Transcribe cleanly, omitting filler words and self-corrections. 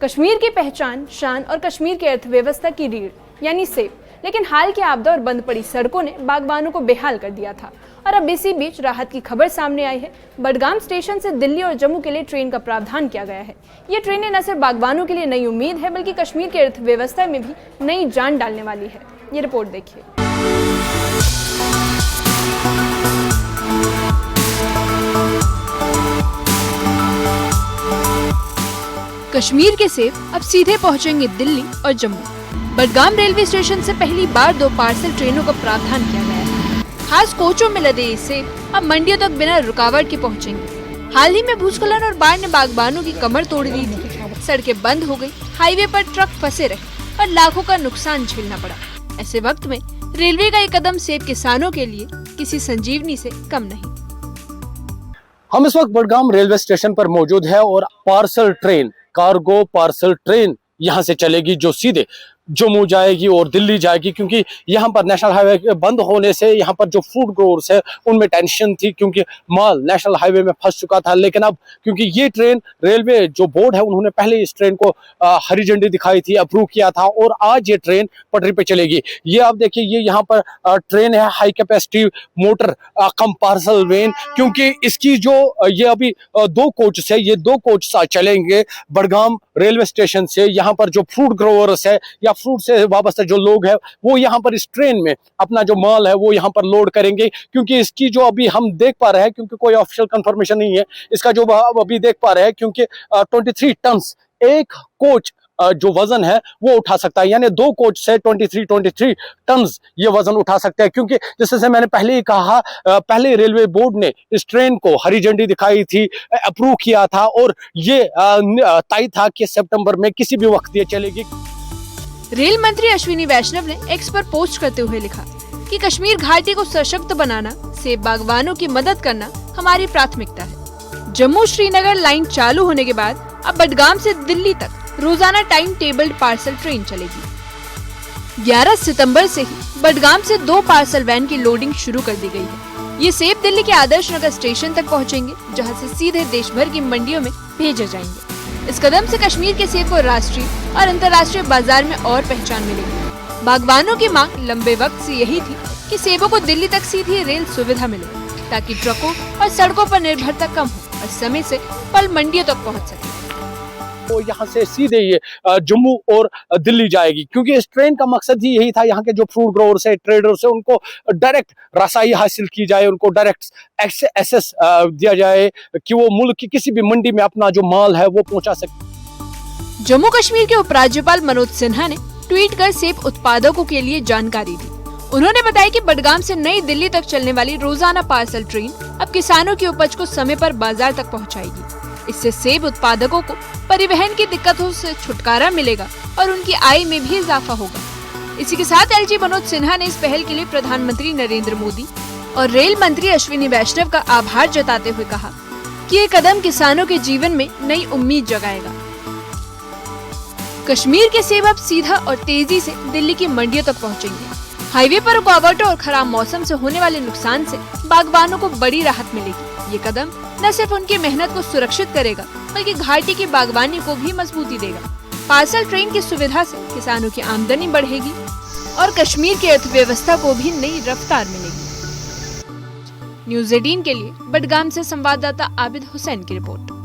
कश्मीर की पहचान, शान और कश्मीर की अर्थव्यवस्था की रीढ़ यानी सेब। लेकिन हाल की आपदा और बंद पड़ी सड़कों ने बागबानों को बेहाल कर दिया था और अब इसी बीच राहत की खबर सामने आई है। बडगाम स्टेशन से दिल्ली और जम्मू के लिए ट्रेन का प्रावधान किया गया है। ये ट्रेनें न सिर्फ बागबानों के लिए नई उम्मीद है बल्कि कश्मीर की अर्थव्यवस्था में भी नई जान डालने वाली है। ये रिपोर्ट देखिए। कश्मीर के सेब अब सीधे पहुंचेंगे दिल्ली और जम्मू। बडगाम रेलवे स्टेशन से पहली बार 2 पार्सल ट्रेनों का प्रावधान किया गया है। खास कोचों में लदे ये सेब अब मंडियों तक बिना रुकावट के पहुंचेंगे। हाल ही में भूस्खलन और बाढ़ ने बागबानों की कमर तोड़ दी थी। सड़कें बंद हो गई, हाईवे पर ट्रक फंसे रहे और लाखों का नुकसान झेलना पड़ा। ऐसे वक्त में रेलवे का ये कदम सेब किसानों के लिए किसी संजीवनी से कम नहीं। हम इस वक्त बडगाम रेलवे स्टेशन पर मौजूद है और parcel train, cargo parcel train यहाँ से चलेगी जो सीधे जम्मू जाएगी और दिल्ली जाएगी, क्योंकि यहाँ पर नेशनल हाईवे बंद होने से यहाँ पर जो फूड ग्रोवर्स है उनमें टेंशन थी, क्योंकि माल नेशनल हाईवे में फंस चुका था। लेकिन अब क्योंकि ये ट्रेन रेलवे जो बोर्ड है उन्होंने पहले इस ट्रेन को हरी झंडी दिखाई थी, अप्रूव किया था और आज ये ट्रेन पटरी पे चलेगी। ये आप देखिए, ये यहाँ पर ट्रेन है हाई कैपेसिटी मोटर कम पार्सल वैन, क्योंकि इसकी जो ये अभी 2 कोच है, ये 2 कोच चलेंगे बडगाम रेलवे स्टेशन से। यहाँ पर जो फूड ग्रोवर्स है या फ्रूट से वाबस्ता जो लोग हैं वो यहाँ पर इस ट्रेन में अपना जो माल है वो यहाँ पर लोड करेंगे, क्योंकि इसकी जो अभी हम देख पा रहे हैं, क्योंकि कोई ऑफिशियल कंफर्मेशन नहीं है इसका, जो अभी देख पा रहे हैं, क्योंकि 23 टन एक कोच जो वजन है वो उठा सकता है, यानी 2 कोच से 23 टन ये वजन उठा सकते हैं। क्योंकि जैसे मैंने पहले ही कहा, पहले रेलवे बोर्ड ने इस ट्रेन को हरी झंडी दिखाई थी, अप्रूव किया था और ये तय था कि सितंबर में किसी भी वक्त ये चलेगी। रेल मंत्री अश्विनी वैष्णव ने एक्स पर पोस्ट करते हुए लिखा कि कश्मीर घाटी को सशक्त बनाना, सेब बागवानों की मदद करना हमारी प्राथमिकता है। जम्मू श्रीनगर लाइन चालू होने के बाद अब बडगाम से दिल्ली तक रोजाना टाइम टेबल्ड पार्सल ट्रेन चलेगी। 11 सितंबर से ही बडगाम से 2 पार्सल वैन की लोडिंग शुरू कर दी गई है। ये सेब दिल्ली के आदर्श नगर स्टेशन तक पहुंचेंगे, जहां से सीधे देश भर की मंडियों में भेजे जाएंगे। इस कदम से कश्मीर के सेब को राष्ट्रीय और अंतर्राष्ट्रीय बाजार में और पहचान मिलेगी। बागबानों की मांग लंबे वक्त से यही थी कि सेबों को दिल्ली तक सीधी रेल सुविधा मिले, ताकि ट्रकों और सड़कों पर निर्भरता कम हो और समय से फल मंडियों तक पहुंच सके। तो यहाँ से सीधे ये जम्मू और दिल्ली जाएगी, क्योंकि इस ट्रेन का मकसद ही यही था, यहाँ के जो फ्रूट ग्रोवर्स है, ट्रेडर्स है, उनको डायरेक्ट रसाई हासिल की जाए, उनको डायरेक्ट एक्सेस दिया जाए कि वो मुल्क की किसी भी मंडी में अपना जो माल है वो पहुंचा सके। जम्मू कश्मीर के उपराज्यपाल मनोज सिन्हा ने ट्वीट कर सेब उत्पादकों के लिए जानकारी दी। उन्होंने बताया कि बडगाम से नई दिल्ली तक चलने वाली रोजाना पार्सल ट्रेन अब किसानों की उपज को समय पर बाजार तक पहुँचाएगी। इससे सेब उत्पादकों को परिवहन की दिक्कतों से छुटकारा मिलेगा और उनकी आय में भी इजाफा होगा। इसी के साथ एलजी मनोज सिन्हा ने इस पहल के लिए प्रधानमंत्री नरेंद्र मोदी और रेल मंत्री अश्विनी वैष्णव का आभार जताते हुए कहा कि ये कदम किसानों के जीवन में नई उम्मीद जगाएगा। कश्मीर के सेब अब सीधा और तेजी से दिल्ली की मंडियों तक पहुंचेंगे। हाईवे पर रुकावटों और खराब मौसम से होने वाले नुकसान से बागबानों को बड़ी राहत मिलेगी। ये कदम न सिर्फ उनकी मेहनत को सुरक्षित करेगा बल्कि घाटी की बागवानी को भी मजबूती देगा। पार्सल ट्रेन की सुविधा से किसानों की आमदनी बढ़ेगी और कश्मीर की अर्थव्यवस्था को भी नई रफ्तार मिलेगी। न्यूज़ 18 के लिए बडगाम से संवाददाता आबिद हुसैन की रिपोर्ट।